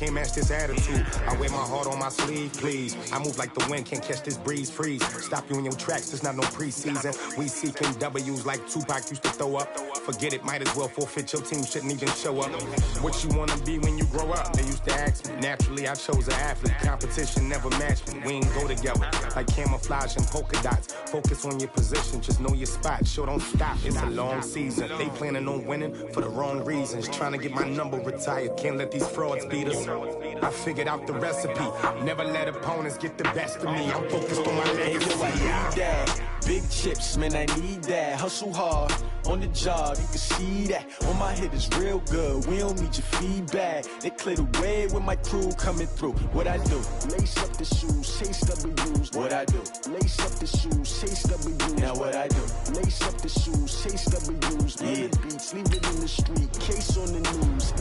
can't match this attitude. I wear my heart on my sleeve, please. I move like the wind, can't catch this breeze, freeze. Stop you in your tracks, there's not no preseason. We seeking W's like Tupac used to throw up. Forget it, might as well forfeit, your team shouldn't even show up. What you wanna be when you grow up? They used to ask me. Naturally, I chose an athlete. Competition never matched me. We ain't go together like camouflage and polka dots. Focus on your position, just know your spot. Sure, don't stop, it's a long season. They planning on winning for the wrong reasons. Trying to get my number retired, can't let these frauds beat us. I figured out the recipe. Never let opponents get the best of me. I'm focused on my legacy. I need that. Big chips, man, I need that. Hustle hard on the job, you can see that. On my head is real good, we don't need your feedback. They clear the way with my crew coming through. What I do? Lace up the shoes, chase W's. What I do? Lace up the shoes, chase W's. Now what I do? Lace up the shoes, chase W's. Yeah. The beats, leave it in the street, case on the news.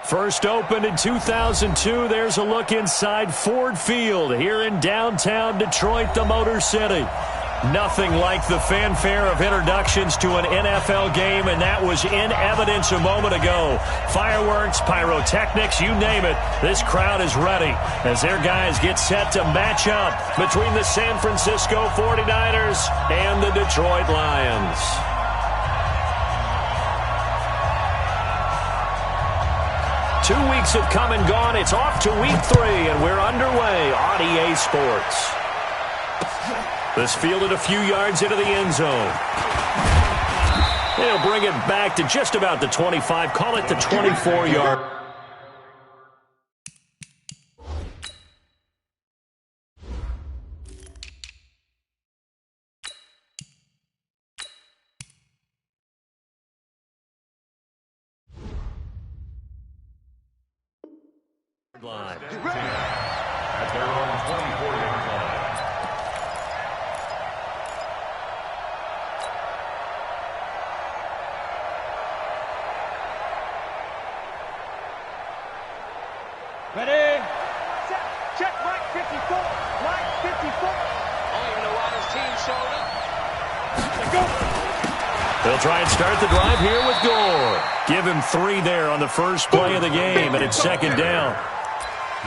First opened in 2002, there's a look inside Ford Field here in downtown Detroit, the Motor City. Nothing like the fanfare of introductions to an NFL game, and that was in evidence a moment ago. Fireworks, pyrotechnics, you name it. This crowd is ready as their guys get set to match up between the San Francisco 49ers and the Detroit Lions. 2 weeks have come and gone. It's off to week 3, and we're underway on EA Sports. This fielded a few yards into the end zone. They'll bring it back to just about the 25. Call it the 24-yard. Line. At their own 24-yard line. Ready? Set. Check. Mike 54. Mike 54. I don't even know why this team showed up. Let's go. They'll try and start the drive here with Gore. Give him 3 there on the first play of the game, and it's second down.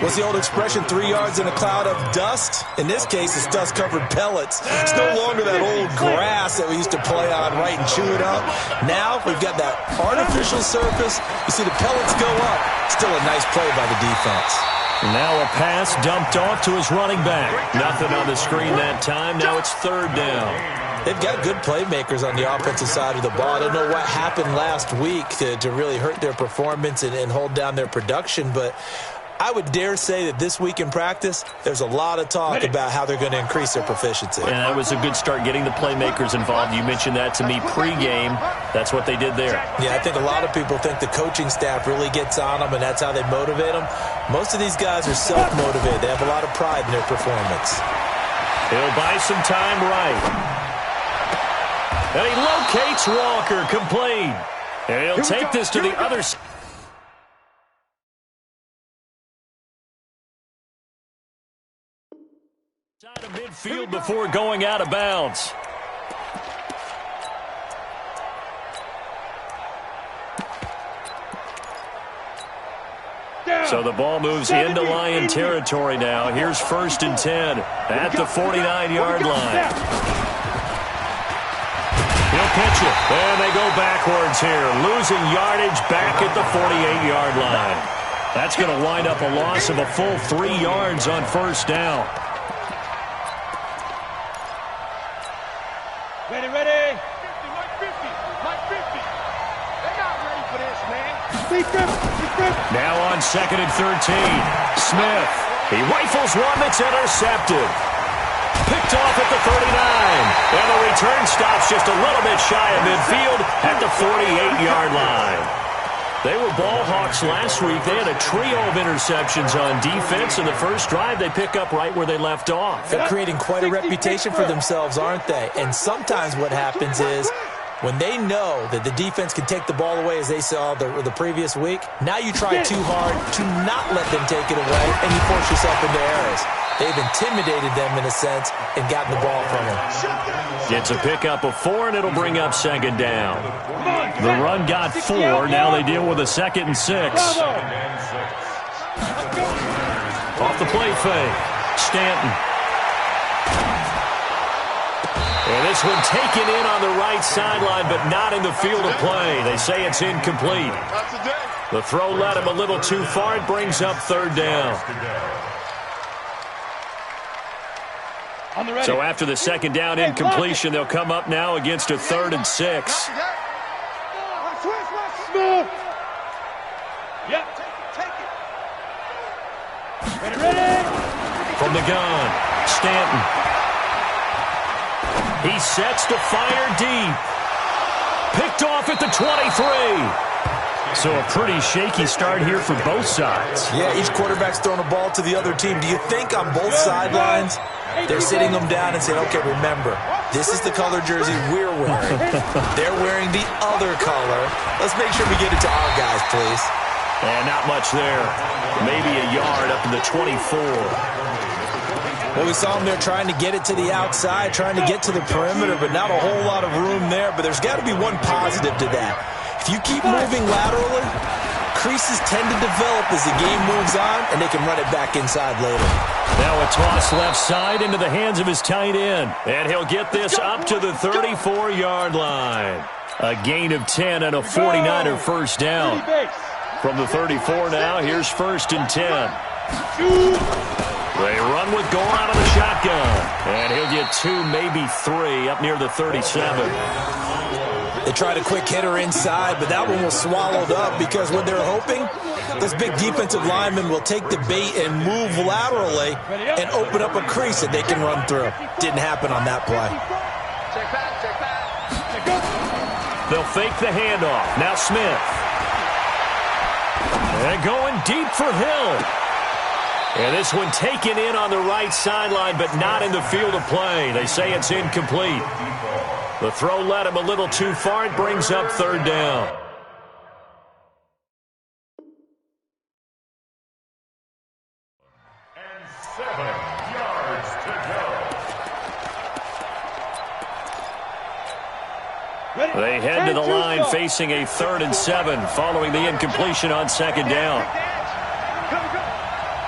What's the old expression, 3 yards in a cloud of dust? In this case, it's dust-covered pellets. It's no longer that old grass that we used to play on, right, and chew it up. Now we've got that artificial surface. You see the pellets go up. Still a nice play by the defense. Now a pass dumped off to his running back. Nothing on the screen that time. Now it's third down. They've got good playmakers on the offensive side of the ball. I don't know what happened last week to really hurt their performance and hold down their production, but I would dare say that this week in practice, there's a lot of talk about how they're going to increase their proficiency. And that was a good start getting the playmakers involved. You mentioned that to me pregame. That's what they did there. Yeah, I think a lot of people think the coaching staff really gets on them, and that's how they motivate them. Most of these guys are self-motivated. They have a lot of pride in their performance. He'll buy some time right. And he locates Walker, complete. And he'll take this to the other side. Side of midfield before going out of bounds. So the ball moves into Lion territory now. Here's 1st and 10 at the 49-yard line. He'll pitch it. And they go backwards here. Losing yardage back at the 48-yard line. That's going to wind up a loss of a full 3 yards on first down. Ready, ready. 50, Mike 50. Mike 50. They're not ready for this, man. Now on 2nd and 13. Smith. He rifles one that's intercepted. Picked off at the 39. And the return stops just a little bit shy of midfield at the 48-yard line. They were ball hawks last week. They had a trio of interceptions on defense. In the first drive, they pick up right where they left off. They're creating quite a reputation for themselves, aren't they? And sometimes what happens is when they know that the defense can take the ball away, as they saw the previous week, now you try too hard to not let them take it away, and you force yourself into errors. They've intimidated them in a sense and gotten the ball from them. It's a pickup of 4, and it'll bring up second down. The run got 4. Now they deal with a 2nd and 6. Off the play fake. Stanton. And this one taken in on the right sideline, but not in the field of play. They say it's incomplete. The throw led him a little too far. It brings up third down. So after the second down incompletion, they'll come up now against a 3rd and 6. From the gun, Stanton. He sets to fire deep. Picked off at the 23. So a pretty shaky start here for both sides. Yeah, each quarterback's throwing a ball to the other team. Do you think on both sidelines they're sitting them down and saying, okay, remember, this is the color jersey we're wearing. They're wearing the other color. Let's make sure we get it to our guys, please. And not much there. Maybe a yard up to the 24. Well, we saw them there trying to get it to the outside, trying to get to the perimeter, but not a whole lot of room there. But there's got to be one positive to that. If you keep moving laterally, creases tend to develop as the game moves on, and they can run it back inside later. Now a toss left side into the hands of his tight end. And he'll get this up to the 34-yard line. A gain of 10 and a 49er first down. From the 34 now, here's 1st and 10. They run with Gore out of the shotgun. And he'll get 2, maybe 3 up near the 37. They tried a quick hitter inside, but that one was swallowed up because what they're hoping, this big defensive lineman will take the bait and move laterally and open up a crease that they can run through. Didn't happen on that play. Check back. They'll fake the handoff. Now Smith. And going deep for Hill. And this one taken in on the right sideline, but not in the field of play. They say it's incomplete. The throw led him a little too far. It brings up third down. They head to the line facing a 3rd and 7 following the incompletion on 2nd down.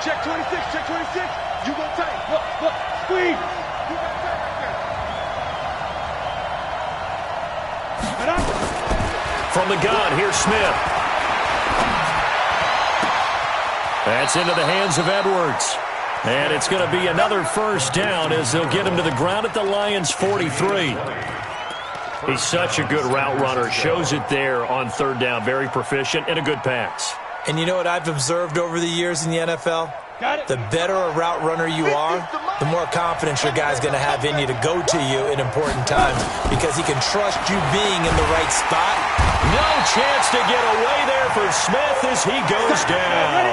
Check 26, check 26. You go tight. Look, squeeze. You got tight right there. From the gun, here's Smith. That's into the hands of Edwards. And it's going to be another 1st down as they'll get him to the ground at the Lions' 43. He's such a good route runner. Shows it there on 3rd down. Very proficient and a good pass. And you know what I've observed over the years in the NFL? The better a route runner you are, the more confidence your guy's going to have in you to go to you in important times because he can trust you being in the right spot. No chance to get away there for Smith as he goes down.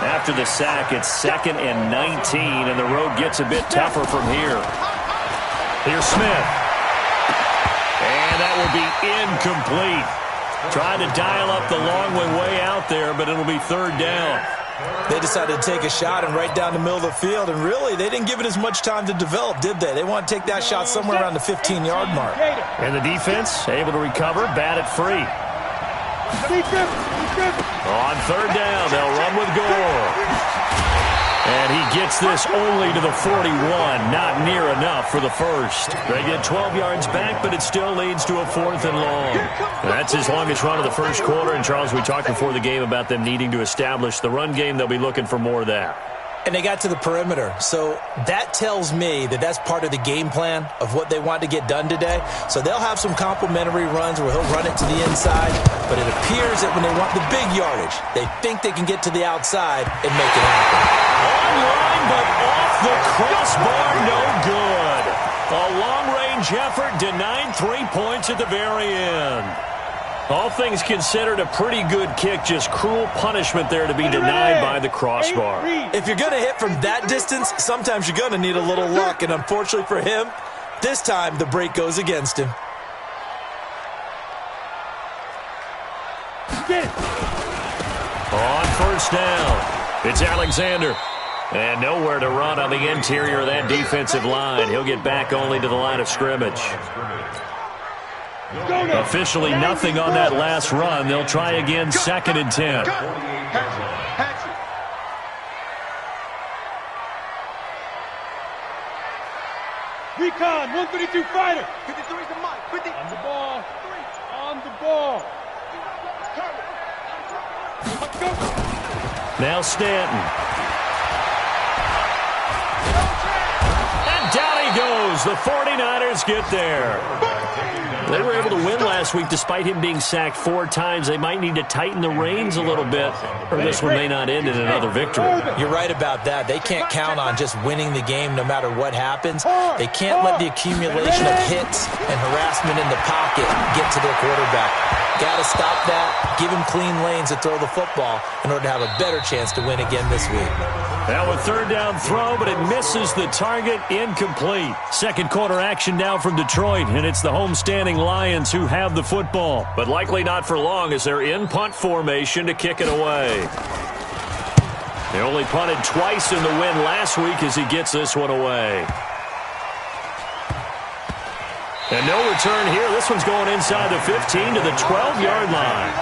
After the sack, it's 2nd and 19, and the road gets a bit tougher from here. Here's Smith. And that will be incomplete. Trying to dial up the long way out there, but it'll be 3rd down. They decided to take a shot and right down the middle of the field, and really, they didn't give it as much time to develop, did they? They want to take that shot somewhere around the 15-yard mark. And the defense able to recover, bat it free. On 3rd down, they'll run with Gore. And he gets this only to the 41, not near enough for the 1st. They get 12 yards back, but it still leads to a 4th and long. That's his longest run of the 1st quarter. And, Charles, we talked before the game about them needing to establish the run game. They'll be looking for more of that. And they got to the perimeter. So that tells me that that's part of the game plan of what they want to get done today. So they'll have some complementary runs where he'll run it to the inside. But it appears that when they want the big yardage, they think they can get to the outside and make it happen. Online, but off the crossbar, no good. A long-range effort denied 3 points at the very end. All things considered, a pretty good kick, just cruel punishment there to be denied by the crossbar. If you're going to hit from that distance, sometimes you're going to need a little luck, and unfortunately for him, this time the break goes against him. On 1st down, it's Alexander. And nowhere to run on the interior of that defensive line. He'll get back only to the line of scrimmage. Officially nothing on that last run. They'll try again, 2nd and 10. Recon, 132 fighter. 53 to Mike. 50. On the ball. On the ball. Now Stanton. And down he goes. The 49ers get there. They were able to win last week despite him being sacked 4 times. They might need to tighten the reins a little bit, or this one may not end in another victory. You're right about that. They can't count on just winning the game no matter what happens. They can't let the accumulation of hits and harassment in the pocket get to their quarterback. Got to stop that, give him clean lanes to throw the football in order to have a better chance to win again this week. Now a 3rd down throw, but it misses the target, incomplete. 2nd quarter action now from Detroit, and it's the homestanding Lions who have the football, but likely not for long as they're in punt formation to kick it away. They only punted twice in the win last week as he gets this one away. And no return here. This one's going inside the 15 to the 12-yard line.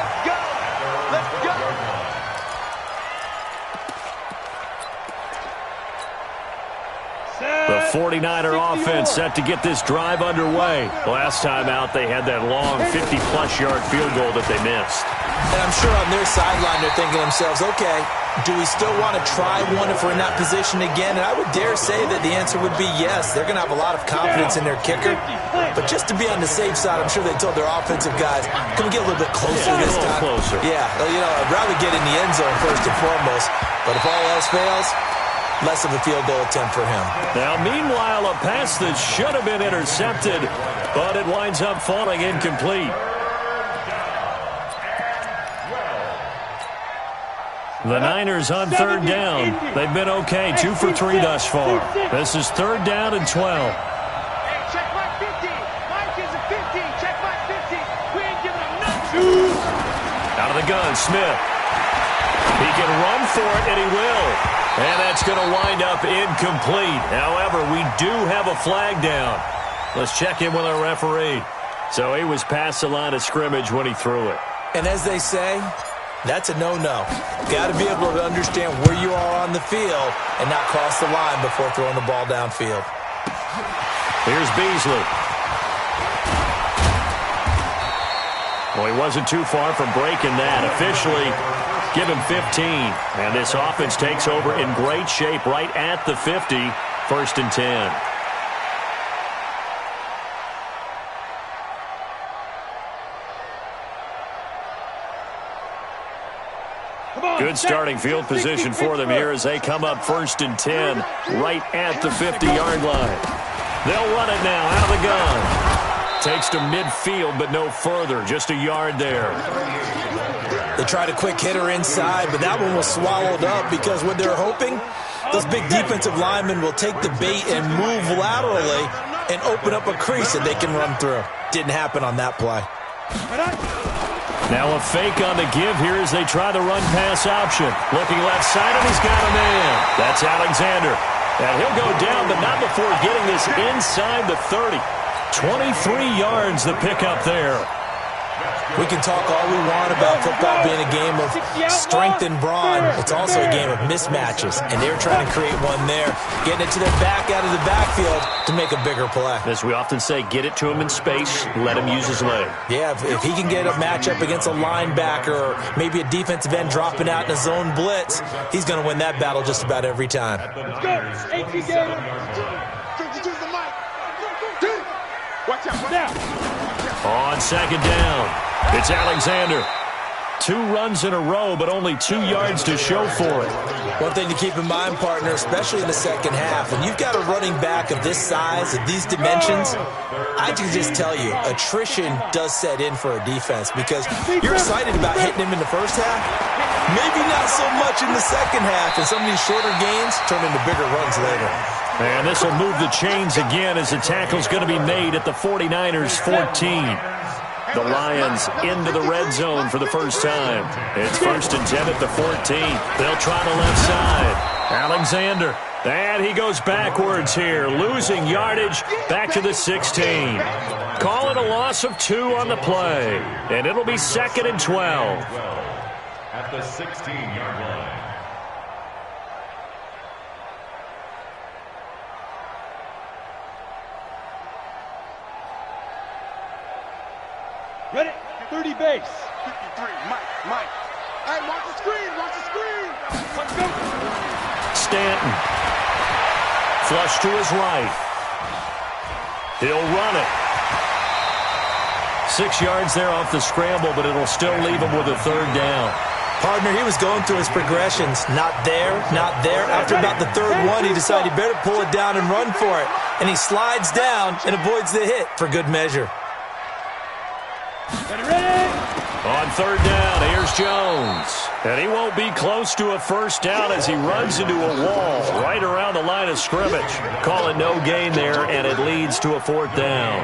Let's go. The 49er offense set to get this drive underway. Last time out, they had that long 50-plus yard field goal that they missed. And I'm sure on their sideline they're thinking to themselves, okay, do we still want to try one if we're in that position again? And I would dare say that the answer would be yes. They're going to have a lot of confidence in their kicker. But just to be on the safe side, I'm sure they told their offensive guys, can we get a little bit closer this time? Closer. Yeah, you know, I'd rather get in the end zone first and foremost. But if all else fails, less of a field goal attempt for him. Now, meanwhile, a pass that should have been intercepted, but it winds up falling incomplete. The Niners on 3rd down. They've been okay, 2 for 3 thus far. This is 3rd down and 12. Check Mike 15. Mike is a 15. Check Mike 15. We ain't giving him nothing. Out of the gun, Smith. He can run for it, and he will. And that's going to wind up incomplete. However, we do have a flag down. Let's check in with our referee. So he was past the line of scrimmage when he threw it. And as they say, that's a no-no. Got to be able to understand where you are on the field and not cross the line before throwing the ball downfield. Here's Beasley. Well, he wasn't too far from breaking that. Officially, give him 15. And this offense takes over in great shape right at the 50, 1st and 10. Good starting field position for them here as they come up 1st and 10 right at the 50-yard line. They'll run it now out of the gun. Takes to midfield, but no further. Just a yard there. They tried a quick hitter inside, but that one was swallowed up because what they're hoping, those big defensive linemen will take the bait and move laterally and open up a crease that they can run through. Didn't happen on that play. Now a fake on the give here as they try the run-pass option. Looking left side, and he's got a man. That's Alexander. And he'll go down, but not before getting this inside the 30. 23 yards the pickup there. We can talk all we want about football being a game of strength and brawn. It's also a game of mismatches, and they're trying to create one there, getting it to their back out of the backfield to make a bigger play. As we often say, get it to him in space, let him use his leg. Yeah, if he can get a matchup against a linebacker or maybe a defensive end dropping out in a zone blitz, he's going to win that battle just about every time. On 2nd down, it's Alexander. 2 runs in a row, but only 2 yards to show for it. One thing to keep in mind, partner, especially in the second half, when you've got a running back of this size, of these dimensions, I can just tell you, attrition does set in for a defense because you're excited about hitting him in the first half, maybe not so much in the second half, and some of these shorter gains turn into bigger runs later. And this will move the chains again as the tackle's going to be made at the 49ers 14. The Lions into the red zone for the first time. It's 1st and 10 at the 14. They'll try the left side. Alexander. And he goes backwards here, losing yardage back to the 16. Call it a loss of 2 on the play. And it'll be 2nd and 12. At the 16-yard line. Ready? 30 base. 53, Mike. Hey, watch the screen. Let's go. Stanton. Flush to his right. He'll run it. 6 yards there off the scramble, but it'll still leave him with a 3rd down. Partner, he was going through his progressions. Not there. After about the 3rd one, he decided he better pull it down and run for it. And he slides down and avoids the hit for good measure. On 3rd down, here's Jones. And he won't be close to a 1st down as he runs into a wall right around the line of scrimmage. Call it no gain there, and it leads to a 4th down.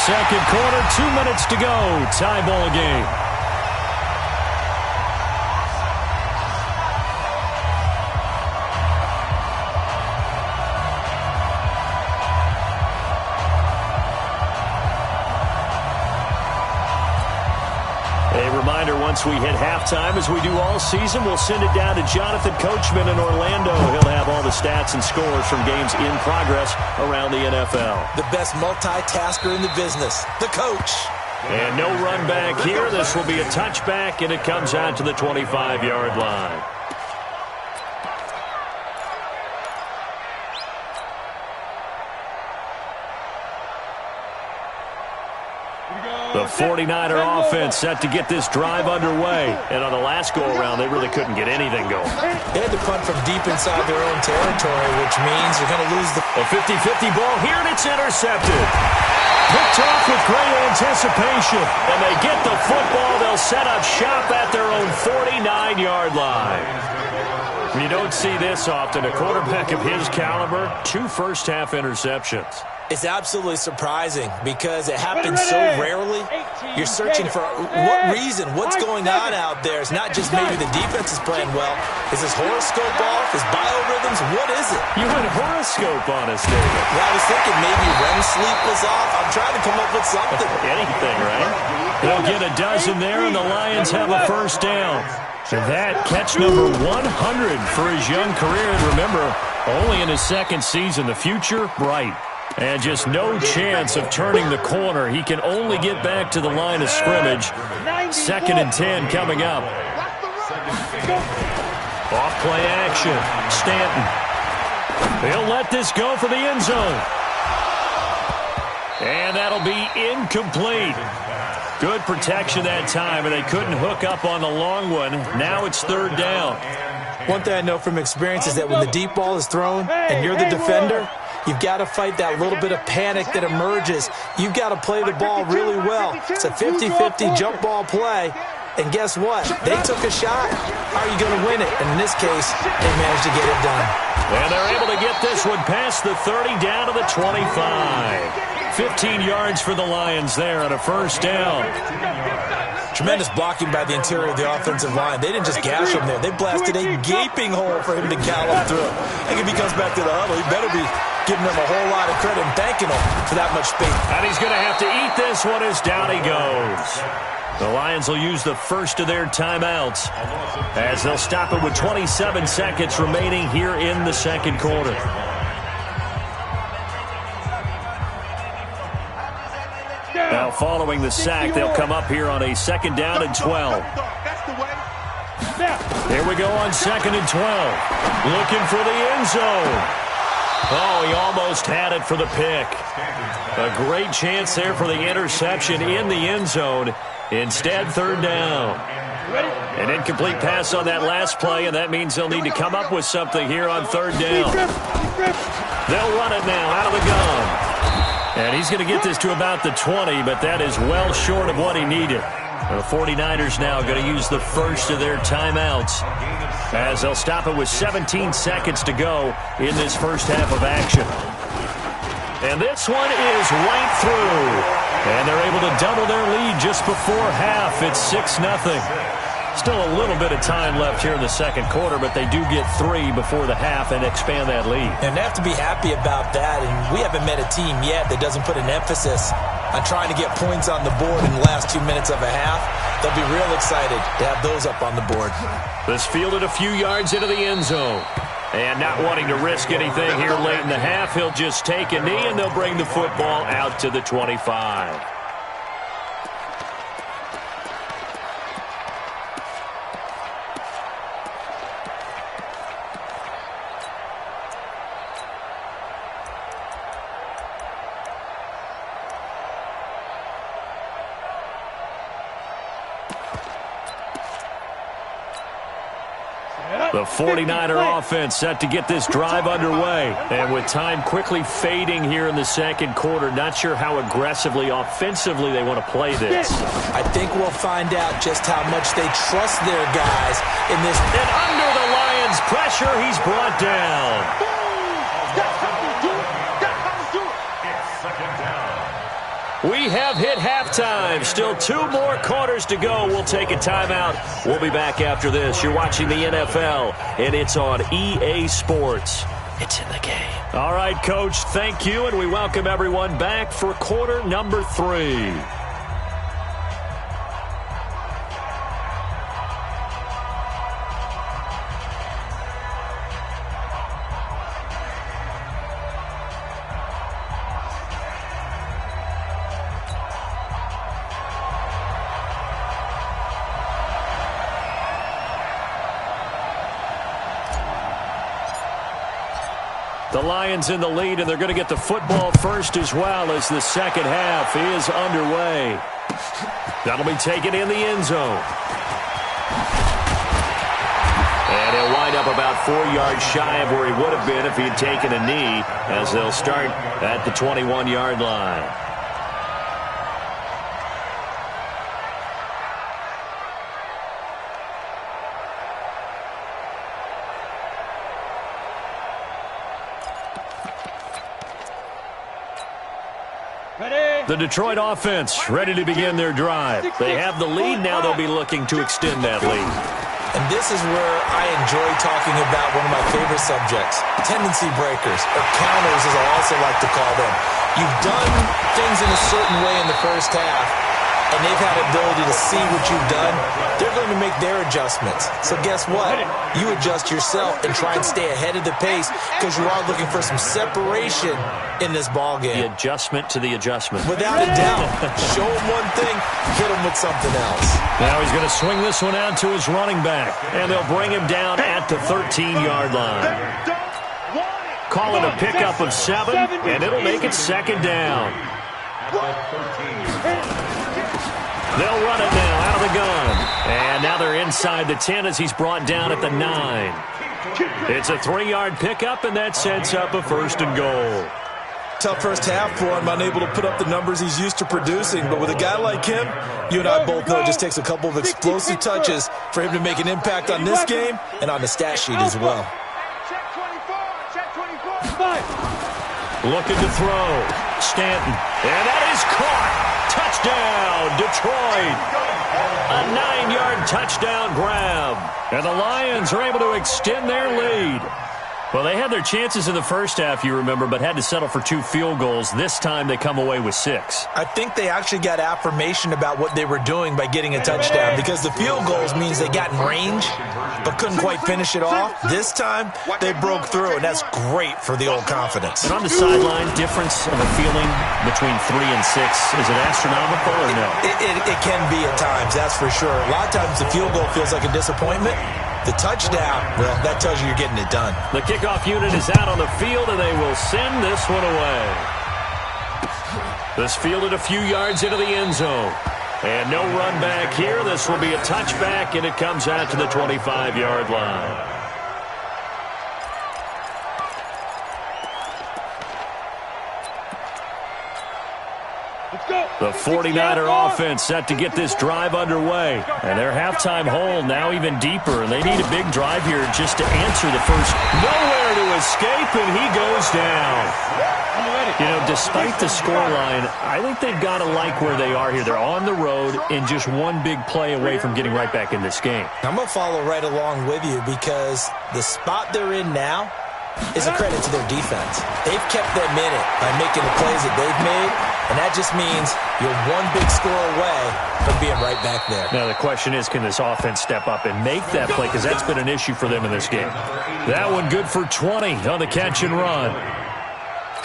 2nd quarter, 2 minutes to go. Tie ball game. Once we hit halftime, as we do all season, we'll send it down to Jonathan Coachman in Orlando. He'll have all the stats and scores from games in progress around the NFL. The best multitasker in the business, the coach. And no run back here. This will be a touchback, and it comes out to the 25-yard line. The 49er offense set to get this drive underway. And on the last go-around, they really couldn't get anything going. They had to punt from deep inside their own territory, which means they're going to lose the... A 50-50 ball here, and it's intercepted. Picked off with great anticipation. And they get the football. They'll set up shop at their own 49-yard line. You don't see this often. A quarterback of his caliber, 2 first-half interceptions. It's absolutely surprising because it happens so rarely. You're searching for what reason, what's going on out there. It's not just maybe the defense is playing well. Is his horoscope off? His biorhythms? What is it? You went horoscope on us, David. Yeah, I was thinking maybe REM sleep was off. I'm trying to come up with something. Anything, right? They'll get a dozen there, and the Lions have a first down. And that catch number 100 for his young career. And remember, only in his second season, the future bright. And just no chance of turning the corner. He can only get back to the line of scrimmage. 2nd and 10 coming up. Off play action. Stanton. He'll let this go for the end zone. And that'll be incomplete. Good protection that time, and they couldn't hook up on the long one. Now it's 3rd down. One thing I know from experience is that when the deep ball is thrown and you're the defender, you've got to fight that little bit of panic that emerges. You've got to play the ball really well. It's a 50-50 jump ball play. And guess what? They took a shot. How are you going to win it? And in this case, they managed to get it done. And they're able to get this one past the 30 down to the 25. 15 yards for the Lions there on a first down. Tremendous blocking by the interior of the offensive line. They didn't just gash him there. They blasted a gaping hole for him to gallop through. I think if he comes back to the huddle, he better be giving them a whole lot of credit and thanking them for that much space. And he's going to have to eat this one as down he goes. The Lions will use the first of their timeouts as they'll stop it with 27 seconds remaining here in the second quarter. Now following the sack, they'll come up here on a 2nd down and 12. Here we go on 2nd and 12. Looking for the end zone. Oh, he almost had it for the pick. A great chance there for the interception in the end zone. Instead, 3rd down. An incomplete pass on that last play, and that means they'll need to come up with something here on 3rd down. They'll run it now out of the gun. And he's going to get this to about the 20, but that is well short of what he needed. The 49ers now going to use the first of their timeouts as they'll stop it with 17 seconds to go in this first half of action. And this one is right through. And they're able to double their lead just before half. It's 6-0. Still a little bit of time left here in the second quarter, but they do get 3 before the half and expand that lead. And they have to be happy about that. And we haven't met a team yet that doesn't put an emphasis on trying to get points on the board in the last 2 minutes of a half. They'll be real excited to have those up on the board. This fielded a few yards into the end zone. And not wanting to risk anything here late in the half, he'll just take a knee, and they'll bring the football out to the 25. The 49er offense set to get this drive underway. And with time quickly fading here in the second quarter, not sure how aggressively, offensively they want to play this. I think we'll find out just how much they trust their guys in this. And under the Lions' pressure, he's brought down. We have hit halftime. Still 2 more quarters to go. We'll take a timeout. We'll be back after this. You're watching the NFL, and it's on EA Sports. It's in the game. All right, Coach, thank you, and we welcome everyone back for quarter number 3. The Lions in the lead, and they're going to get the football first as well as the second half is underway. That'll be taken in the end zone. And he'll wind up about 4 yards shy of where he would have been if he had taken a knee, as they'll start at the 21-yard line. The Detroit offense ready to begin their drive. They have the lead. Now they'll be looking to extend that lead. And this is where I enjoy talking about one of my favorite subjects, tendency breakers, or counters as I also like to call them. You've done things in a certain way in the first half, and they've had the ability to see what you've done. They're going to make their adjustments. So guess what? You adjust yourself and try and stay ahead of the pace because you are looking for some separation in this ball game. The adjustment to the adjustment. Without a doubt. Show him one thing, hit him with something else. Now he's going to swing this one out to his running back, and they'll bring him down at the 13-yard line. Call it a pickup of 7, and it'll make it second down. They'll run it now out of the gun. And now they're inside the 10 as he's brought down at the 9. It's a 3-yard pickup, and that sets up a 1st and goal. Tough first half for him, unable to put up the numbers he's used to producing. But with a guy like him, you and I both know it just takes a couple of explosive touches for him to make an impact on this game and on the stat sheet as well. Looking to throw. Stanton. And that is caught. Touchdown, Detroit. A 9-yard touchdown grab. And the Lions are able to extend their lead. Well, they had their chances in the first half, you remember, but had to settle for 2 field goals. This time they come away with 6. I think they actually got affirmation about what they were doing by getting a touchdown because the field goals means they got in range but couldn't quite finish it off. This time they broke through, and that's great for the old confidence. And on the sideline, difference of a feeling between 3 and 6, is it astronomical or no? It can be at times, that's for sure. A lot of times the field goal feels like a disappointment. The touchdown, well, that tells you you're getting it done. The kickoff unit is out on the field, and they will send this one away. This fielded a few yards into the end zone. And no run back here. This will be a touchback, and it comes out to the 25-yard line. The 49er offense set to get this drive underway. And their halftime hole now even deeper. And they need a big drive here just to answer the first. Nowhere to escape, and he goes down. You know, despite the scoreline, I think they've got to like where they are here. They're on the road and just one big play away from getting right back in this game. I'm going to follow right along with you because the spot they're in now is a credit to their defense. They've kept them in it by making the plays that they've made, and that just means you're one big score away from being right back there. Now the question is, can this offense step up and make that play? Because that's been an issue for them in this game. That one good for 20 on the catch and run.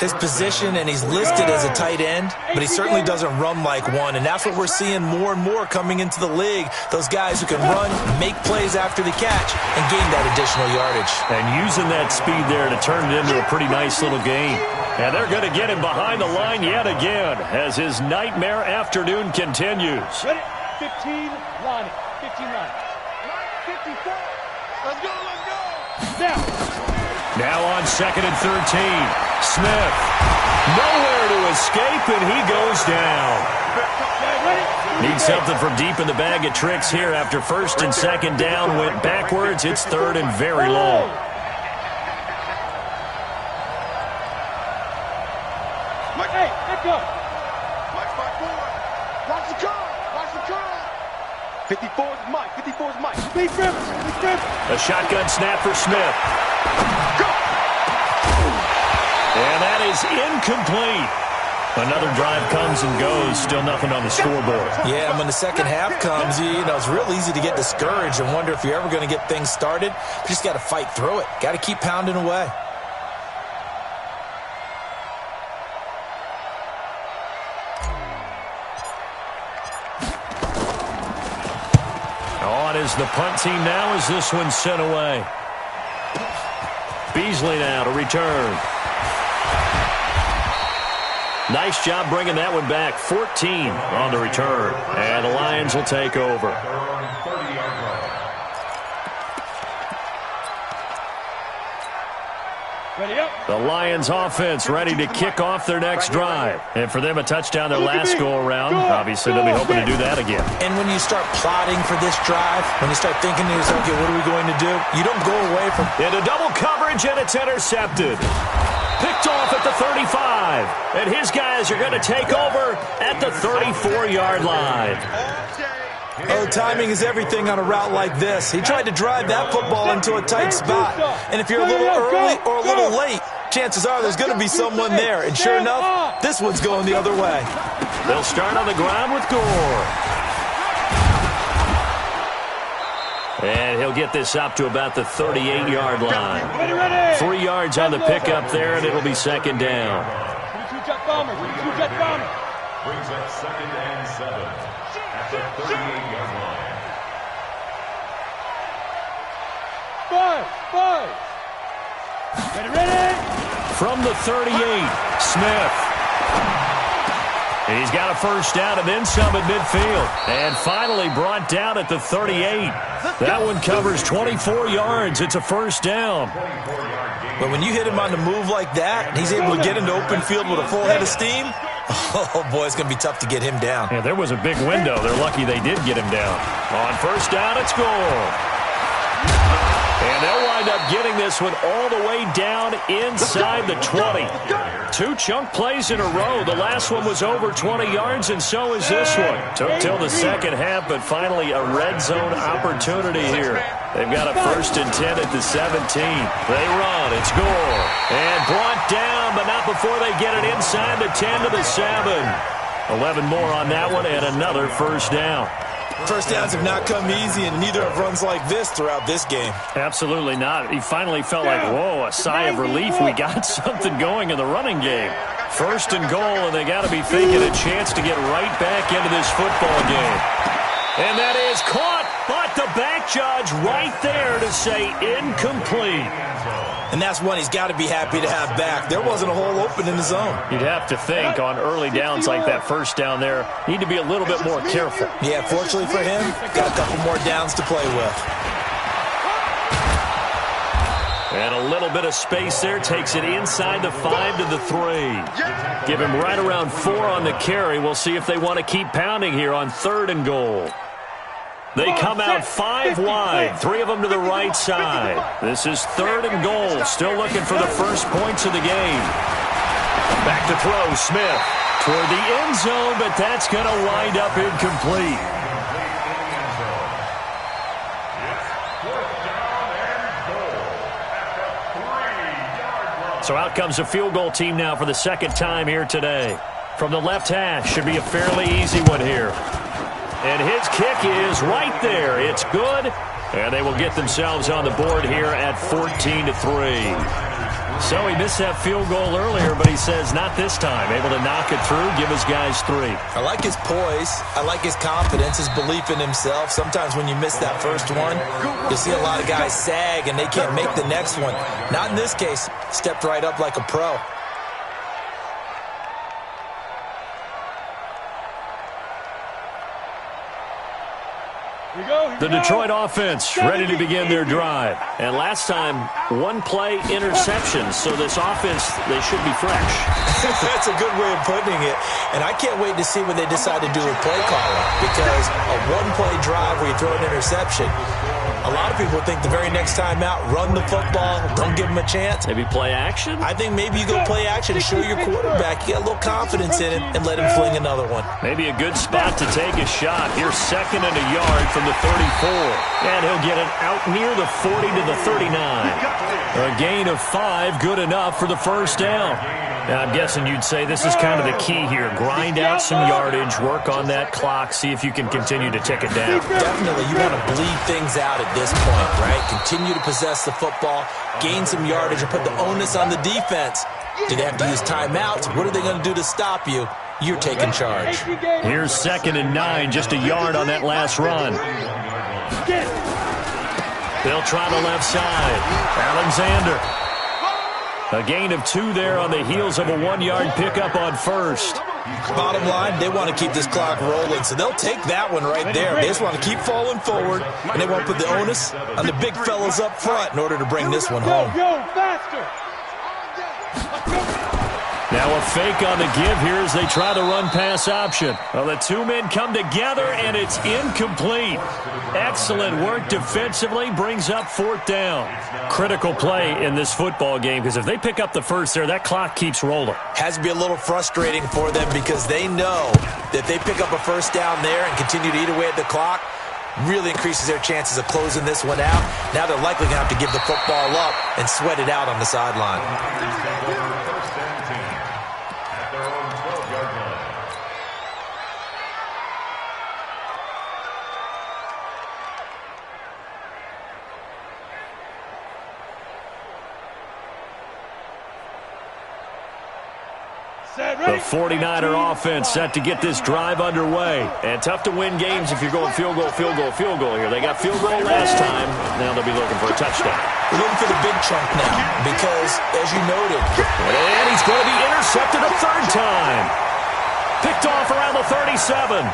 His position, and he's listed as a tight end, but he certainly doesn't run like one, and that's what we're seeing more and more coming into the league. Those guys who can run, make plays after the catch, and gain that additional yardage. And using that speed there to turn it into a pretty nice little game. And they're going to get him behind the line yet again as his nightmare afternoon continues. Ready? 15, line it. 15, line it. 54. Let's go, let's go. Now on 2nd and 13. Smith. Nowhere to escape, and he goes down. Need something from deep in the bag of tricks here after 1st and 2nd down. Went backwards. It's 3rd and very long. Hey, let go. Watch the curl. Watch the curl. 54 is Mike. 54 is Mike. Big Rivers. Big Rivers. A shotgun snap for Smith. And that is incomplete. Another drive comes and goes. Still nothing on the scoreboard. Yeah, and when the second half comes, you know, it's real easy to get discouraged and wonder if you're ever going to get things started. You just got to fight through it. Got to keep pounding away. On is the punt team now as this one's sent away. Beasley now to return. Nice job bringing that one back. 14 on the return. And the Lions will take over. Ready up. The Lions offense ready to kick off their next drive. And for them, a touchdown their last go-around. Obviously, they'll be hoping to do that again. And when you start plotting for this drive, when you start thinking to yourself, okay, what are we going to do? You don't go away from... Into double coverage, and it's intercepted. picked off at the 35. And his guys are going to take over at the 34-yard line. Oh, timing is everything on a route like this. He tried to drive that football into a tight spot. And if you're a little early or a little late, chances are there's going to be someone there. And sure enough, this one's going the other way. They'll start on the ground with Gore. And he'll get this up to about the 38-yard line. 3 yards on the pickup there, and it'll be second down. Brings up 2nd and 7 at the 38-yard line. 5. Ready. From the 38, Smith. He's got a first down and then some at midfield. And finally brought down at the 38. That one covers 24 yards. It's a first down. But when you hit him on the move like that, and he's able to get into open field with a full head of steam, oh, boy, it's going to be tough to get him down. Yeah, there was a big window. They're lucky they did get him down. On first down, it's Gore. And they'll wind up getting this one all the way down inside the 20. 2 chunk plays in a row. The last one was over 20 yards, and so is this one. Took till the second half, but finally a red zone opportunity here. They've got a 1st and 10 at the 17. They run. It's Gore. And brought down, but not before they get it inside the 10 to the 7. 11 more on that one, and another first down. First downs have not come easy, and neither have runs like this throughout this game. Absolutely not. He finally felt like, whoa, a sigh of relief. We got something going in the running game. 1st and goal, and they got to be thinking a chance to get right back into this football game. And that is caught, but the back judge right there to say incomplete. And that's one he's got to be happy to have back. There wasn't a hole open in the zone. You'd have to think on early downs like that first down there, need to be a little bit more careful. Yeah, fortunately for him, got a couple more downs to play with. And a little bit of space there, takes it inside the 5 to the 3. Give him right around 4 on the carry. We'll see if they want to keep pounding here on 3rd and goal. They come out 5 wide, 3 of them to the right side. This is 3rd and goal, still looking for the first points of the game. Back to throw, Smith toward the end zone, but that's going to wind up incomplete. So out comes a field goal team now for the second time here today. From the left hash, should be a fairly easy one here. And his kick is right there. It's good. And they will get themselves on the board here at 14-3. So he missed that field goal earlier, but he says not this time. Able to knock it through, give his guys 3. I like his poise. I like his confidence, his belief in himself. Sometimes when you miss that first one, you see a lot of guys sag and they can't make the next one. Not in this case. Stepped right up like a pro. The Detroit offense ready to begin their drive. And last time, 1 play interception. So this offense, they should be fresh. That's a good way of putting it. And I can't wait to see what they decide to do with play calling. Because a 1-play drive where you throw an interception, a lot of people think the very next time out, run the football, don't give them a chance. Maybe play action? I think maybe you go play action, show your quarterback you got a little confidence in him, and let him fling another one. Maybe a good spot to take a shot. Here's 2nd and a yard from the 34. And he'll get it out near the 40 to the 39. A gain of 5, good enough for the first down. Now, I'm guessing you'd say this is kind of the key here. Grind out some yardage, work on that clock, see if you can continue to tick it down. Definitely. You want to bleed things out at this point, right? Continue to possess the football, gain some yardage, and put the onus on the defense. Do they have to use timeouts? What are they going to do to stop you? You're taking charge. Here's 2nd and 9, just a yard on that last run. They'll try the left side. Alexander. A gain of 2 there on the heels of a 1-yard pickup on first. Bottom line, they want to keep this clock rolling, so they'll take that one right there. They just want to keep falling forward, and they want to put the onus on the big fellas up front in order to bring this one home. Now a fake on the give here as they try the run-pass option. Well, the two men come together, and it's incomplete. Excellent work defensively, brings up 4th down. Critical play in this football game, because if they pick up the first there, that clock keeps rolling. Has to be a little frustrating for them because they know that they pick up a first down there and continue to eat away at the clock, really increases their chances of closing this one out. Now they're likely going to have to give the football up and sweat it out on the sideline. The 49er offense set to get this drive underway. And tough to win games if you're going field goal here. They got field goal last time. Now they'll be looking for a touchdown. They're looking for the big chunk now because, as you noted, and he's going to be intercepted a 3rd time. Picked off around the 37.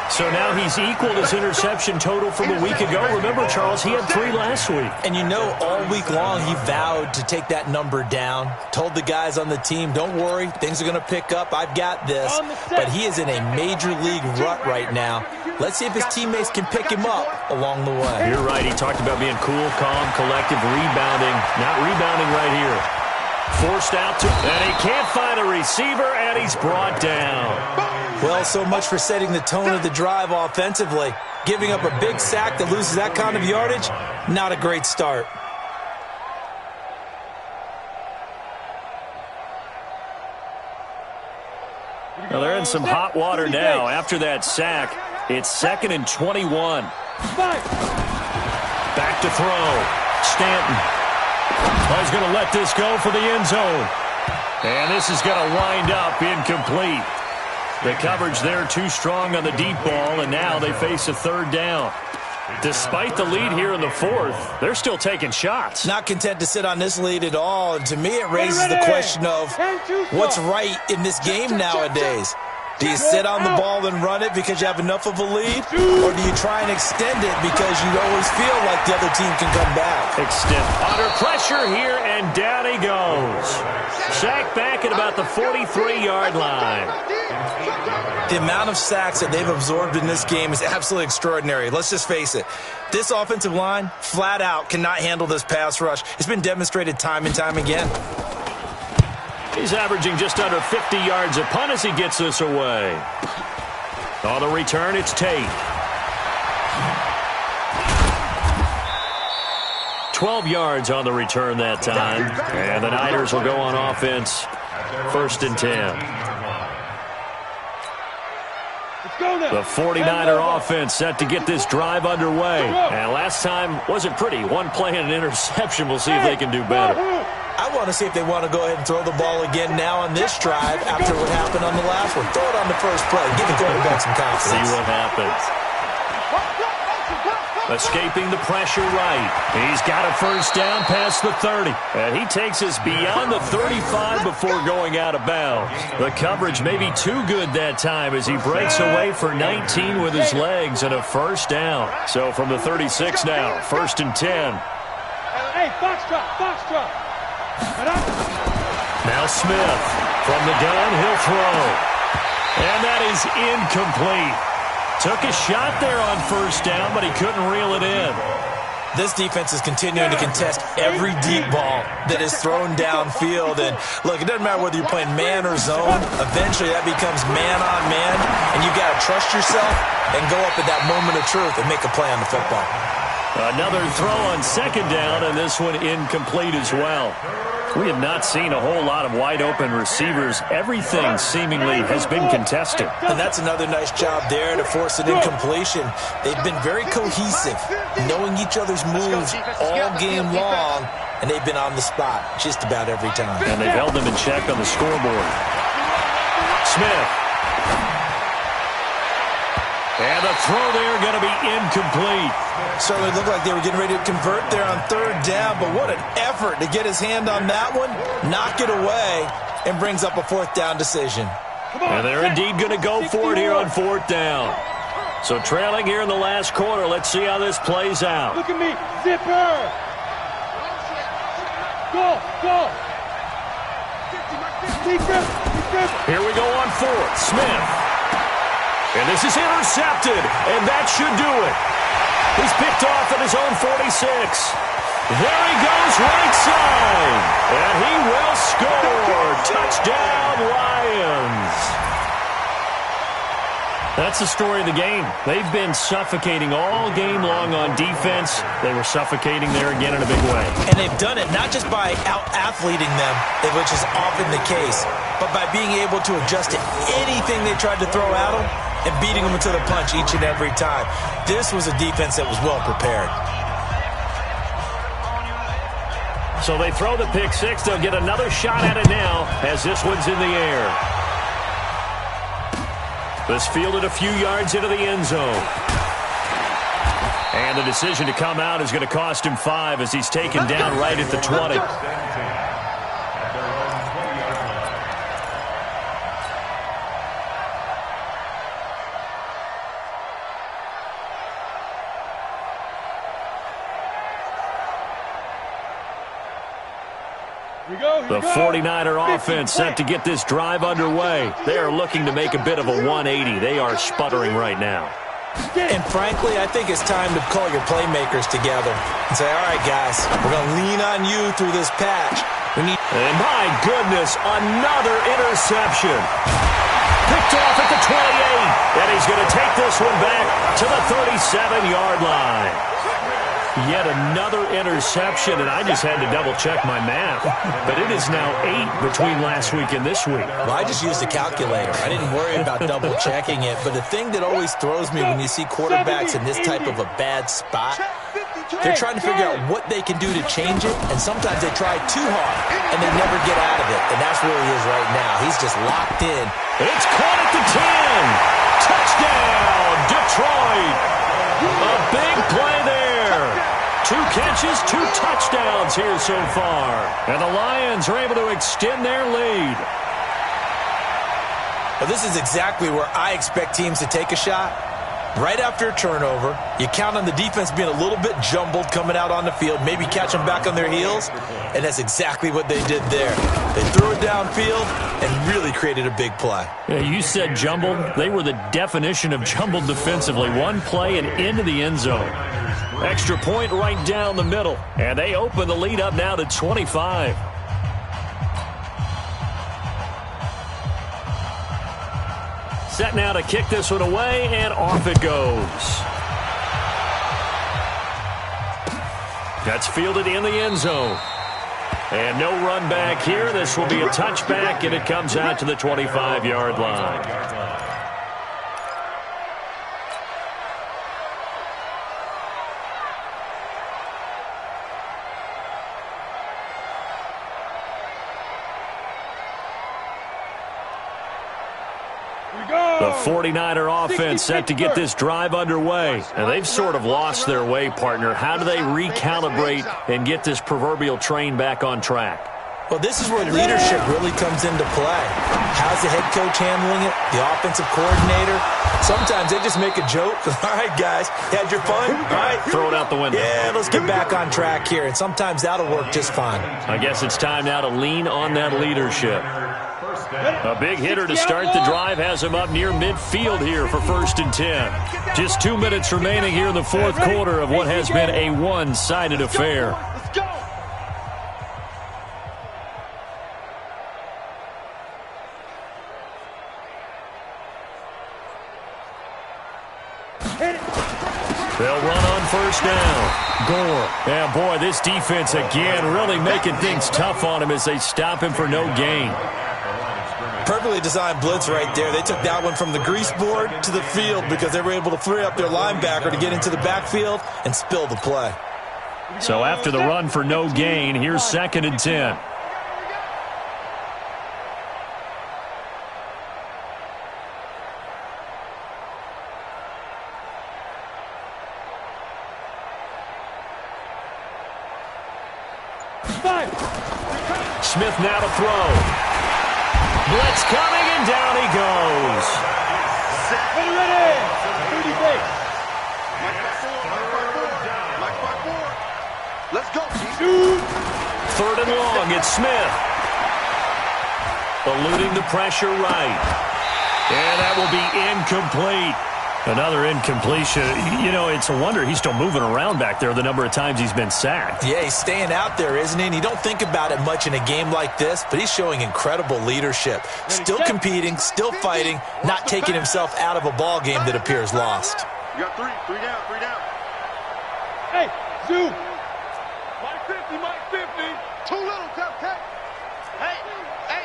So now he's equaled his interception total from a week ago. Remember, Charles, he had 3 last week. And you know, all week long he vowed to take that number down. Told the guys on the team, don't worry, things are going to pick up. I've got this. But he is in a major league rut right now. Let's see if his teammates can pick him up along the way. You're right. He talked about being cool, calm, collective, rebounding. Not rebounding right here. Forced out to, and he can't find a receiver, and he's brought down. Well, so much for setting the tone of the drive offensively. Giving up a big sack that loses that kind of yardage, not a great start. Well, they're in some hot water now. After that sack, it's 2nd and 21. Back to throw. Stanton. Well, he's going to let this go for the end zone. And this is going to wind up incomplete. The coverage there too strong on the deep ball, and now they face a 3rd down. Despite the lead here in the 4th, they're still taking shots. Not content to sit on this lead at all. And to me, it raises the question of what's right in this game nowadays. Do you sit on the ball and run it because you have enough of a lead? Or do you try and extend it because you always feel like the other team can come back? Extend. Under pressure here, and down he goes. Sacked back at about the 43-yard line. The amount of sacks that they've absorbed in this game is absolutely extraordinary. Let's just face it. This offensive line, flat out, cannot handle this pass rush. It's been demonstrated time and time again. He's averaging just under 50 yards a punt as he gets this away. On the return, it's Tate. 12 yards on the return that time. And the Niners will go on offense. 1st and 10. The 49er offense set to get this drive underway. And last time wasn't pretty. One play and an interception. We'll see if they can do better. I want to see if they want to go ahead and throw the ball again now on this drive after what happened on the last one. Throw it on the first play. Give the quarterback some confidence. See what happens. Escaping the pressure right. He's got a first down past the 30. And he takes us beyond the 35 before going out of bounds. The coverage may be too good that time as he breaks away for 19 with his legs and a first down. So from the 36 now, 1st and 10. Hey, box drop. Now Smith from the gun, he'll throw. And that is incomplete. Took a shot there on first down, but he couldn't reel it in. This defense is continuing to contest every deep ball that is thrown downfield. And look, it doesn't matter whether you're playing man or zone. Eventually that becomes man on man, and you've got to trust yourself and go up at that moment of truth and make a play on the football. Another throw on 2nd down, and this one incomplete as well. We have not seen a whole lot of wide-open receivers. Everything seemingly has been contested. And that's another nice job there to force an incompletion. They've been very cohesive, knowing each other's moves all game long, and they've been on the spot just about every time. And they've held them in check on the scoreboard. Smith. And the throw there going to be incomplete. Certainly looked like they were getting ready to convert there on 3rd down, but what an effort to get his hand on that one, knock it away, and brings up a 4th down decision. And they're indeed going to go for it here on 4th down. So trailing here in the last quarter, let's see how this plays out. Look at me, zipper. Go. Defense. Here we go on fourth. Smith. And this is intercepted, and that should do it. He's picked off at his own 46. There he goes, right side. And he will score. Touchdown, Lions. That's the story of the game. They've been suffocating all game long on defense. They were suffocating there again in a big way. And they've done it not just by out-athleting them, which is often the case, but by being able to adjust to anything they tried to throw at them and beating them to the punch each and every time. This was a defense that was well prepared. So they throw the pick six. They'll get another shot at it now as this one's in the air. This fielded a few yards into the end zone. And the decision to come out is going to cost him 5 as he's taken down right at the 20. The 49er offense set to get this drive underway. They are looking to make a bit of a 180. They are sputtering right now. And frankly, I think it's time to call your playmakers together and say, all right, guys, we're going to lean on you through this patch. And my goodness, another interception. Picked off at the 28. And he's going to take this one back to the 37-yard line. Yet another interception, and I just had to double-check my math. But it is now 8 between last week and this week. Well, I just used a calculator. I didn't worry about double-checking it. But the thing that always throws me when you see quarterbacks in this type of a bad spot, they're trying to figure out what they can do to change it, and sometimes they try too hard, and they never get out of it. And that's where he is right now. He's just locked in. It's caught at the 10. Touchdown, Detroit. A big play there. 2 catches, 2 touchdowns here so far. And the Lions are able to extend their lead. Well, this is exactly where I expect teams to take a shot. Right after a turnover, you count on the defense being a little bit jumbled coming out on the field, maybe catch them back on their heels, and that's exactly what they did there. They threw it downfield and really created a big play. Yeah, you said jumbled. They were the definition of jumbled defensively. One play and into the end zone. Extra point right down the middle, and they open the lead up now to 25. Set now to kick this one away, and off it goes. That's fielded in the end zone. And no run back here. This will be a touchback, and it comes out to the 25-yard line. The 49er offense set to get this drive underway. And they've sort of lost their way, partner. How do they recalibrate and get this proverbial train back on track? Well, this is where leadership really comes into play. How's the head coach handling it? The offensive coordinator? Sometimes they just make a joke. All right, guys, had your fun? All right. Throw it out the window. Yeah, let's get back on track here. And sometimes that'll work just fine. I guess it's time now to lean on that leadership. A big hitter to start the drive has him up near midfield here for 1st and 10. Just 2 minutes remaining here in the fourth quarter of what has been a one-sided affair. They'll run on 1st down. Gore. Yeah, boy, this defense again really making things tough on him as they stop him for no gain. Perfectly designed blitz right there. They took that one from the grease board to the field because they were able to free up their linebacker to get into the backfield and spill the play. So after the run for no gain, here's 2nd and 10. Smith now to throw. Blitz coming, and down he goes. Let's go. 3rd and long, it's Smith. eluding the pressure right. And that will be incomplete. Another incompletion. You know, it's a wonder he's still moving around back there the number of times he's been sacked. Yeah, he's staying out there, isn't he? And you don't think about it much in a game like this, but he's showing incredible leadership. Still competing, still fighting, not taking himself out of a ball game that appears lost. You got three down. Hey, Zoom. Mike 50, Mike 50. Too little, Cupcake. Hey,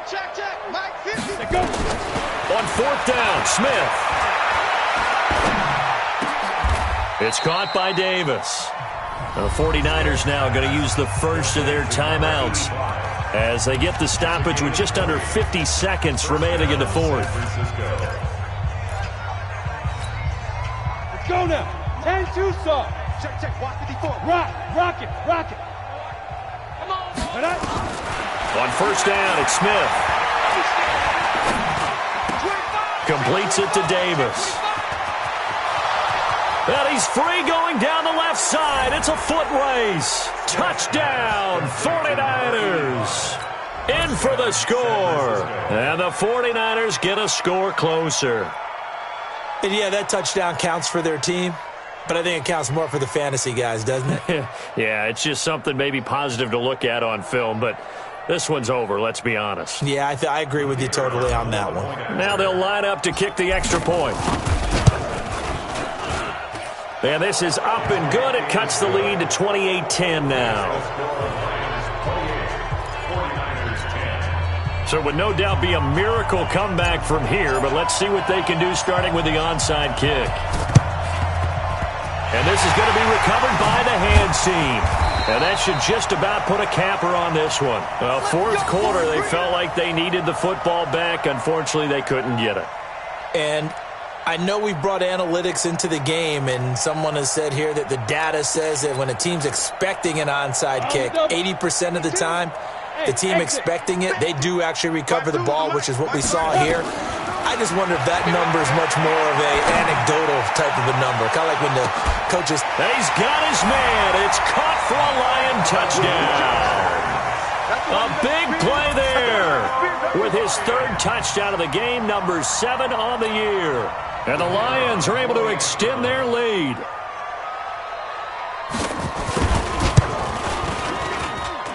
check. Mike 50. Let go. On fourth down, Smith. It's caught by Davis. The 49ers now going to use the first of their timeouts as they get the stoppage with just under 50 seconds remaining in the fourth. Let's go now. 10-2 saw. Check. Watch 54. Rock it. Come on. On first down, it's Smith. Completes it to Davis. And he's free going down the left side. It's a foot race. Touchdown, 49ers. In for the score. And the 49ers get a score closer. And yeah, that touchdown counts for their team, but I think it counts more for the fantasy guys, doesn't it? Yeah, it's just something maybe positive to look at on film, but this one's over, let's be honest. Yeah, I agree with you totally on that one. Now they'll line up to kick the extra point. And this is up and good. It cuts the lead to 28-10 now. So it would no doubt be a miracle comeback from here, but let's see what they can do starting with the onside kick. And this is going to be recovered by the hands team. And that should just about put a capper on this one. Fourth quarter, they felt like they needed the football back. Unfortunately, they couldn't get it. And I know we brought analytics into the game, and someone has said here that the data says that when a team's expecting an onside kick, 80% of the time, the team expecting it, they do actually recover the ball, which is what we saw here. I just wonder if that number is much more of an anecdotal type of a number, kind of like when the coaches... He's got his man. It's caught for a Lion touchdown. A big play there with his third touchdown of the game, number 7 on the year. And the Lions are able to extend their lead.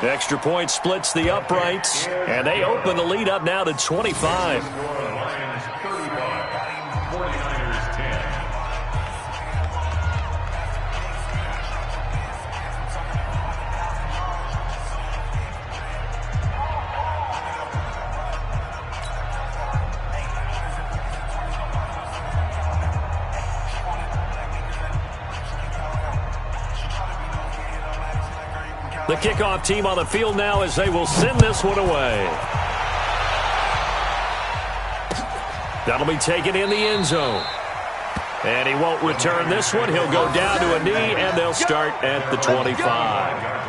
The extra point splits the uprights, and they open the lead up now to 25. Lions 35, 49ers 10. The kickoff team on the field now as they will send this one away. That'll be taken in the end zone. And he won't return this one. He'll go down to a knee, and they'll start at the 25.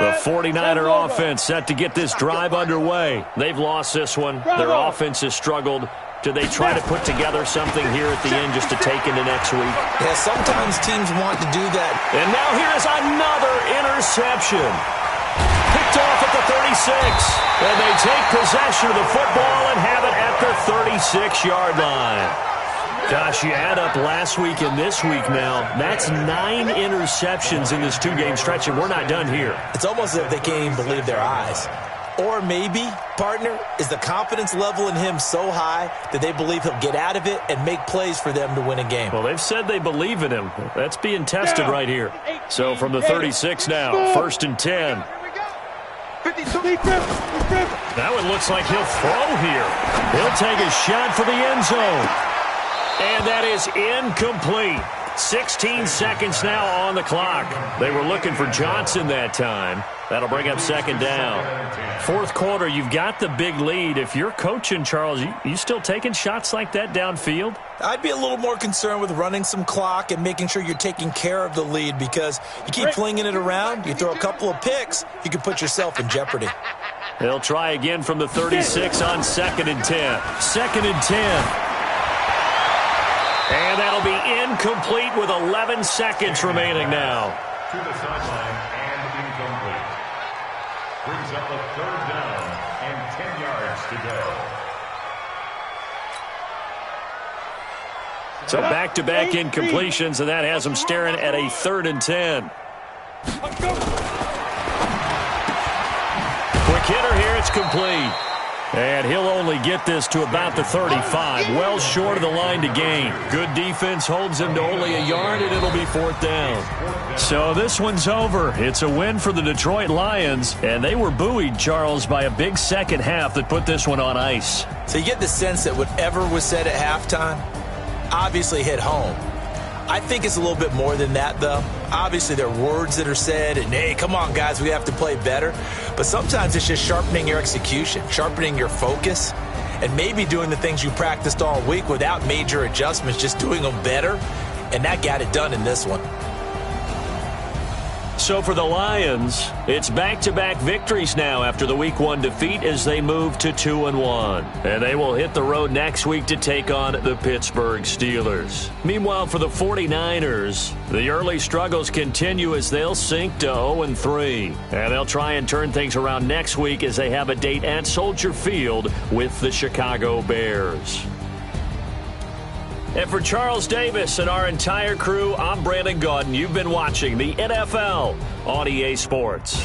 The 49er offense set to get this drive underway. They've lost this one. Their offense has struggled. Do they try to put together something here at the end just to take into next week? Yeah, sometimes teams want to do that. And now here is another interception. Picked off at the 36. And they take possession of the football and have it at the 36-yard line. Gosh, you add up last week and this week now, that's 9 interceptions in this 2-game stretch, and we're not done here. It's almost as if they can't even believe their eyes. Or maybe, partner, is the confidence level in him so high that they believe he'll get out of it and make plays for them to win a game. Well, they've said they believe in him. That's being tested right here. So from the 36 now, 1st and 10. That one looks like he'll throw here. He'll take a shot for the end zone. And that is incomplete. 16 seconds now on the clock. They were looking for Johnson that time. That'll bring up second down. Fourth quarter, you've got the big lead. If you're coaching, Charles, you still taking shots like that downfield? I'd be a little more concerned with running some clock and making sure you're taking care of the lead, because you keep flinging it around, you throw a couple of picks, you can put yourself in jeopardy. They'll try again from the 36 on 2nd and 10. 2nd and 10. And that'll be incomplete with 11 seconds remaining now. To the sideline and incomplete. Brings up a 3rd down and 10 yards to go. So back-to-back incompletions, and that has them staring at a 3rd and 10. Quick hitter here, it's complete. And he'll only get this to about the 35, well short of the line to gain. Good defense holds him to only a yard, and it'll be 4th down. So this one's over. It's a win for the Detroit Lions, and they were buoyed, Charles, by a big second half that put this one on ice. So you get the sense that whatever was said at halftime obviously hit home. I think it's a little bit more than that, though. Obviously, there are words that are said, and, hey, come on, guys, we have to play better. But sometimes it's just sharpening your execution, sharpening your focus, and maybe doing the things you practiced all week without major adjustments, just doing them better. And that got it done in this one. So for the Lions, it's back-to-back victories now after the Week 1 defeat as they move to 2-1. And they will hit the road next week to take on the Pittsburgh Steelers. Meanwhile, for the 49ers, the early struggles continue as they'll sink to 0-3. And they'll try and turn things around next week as they have a date at Soldier Field with the Chicago Bears. And for Charles Davis and our entire crew, I'm Brandon Gaudin. You've been watching the NFL on EA Sports.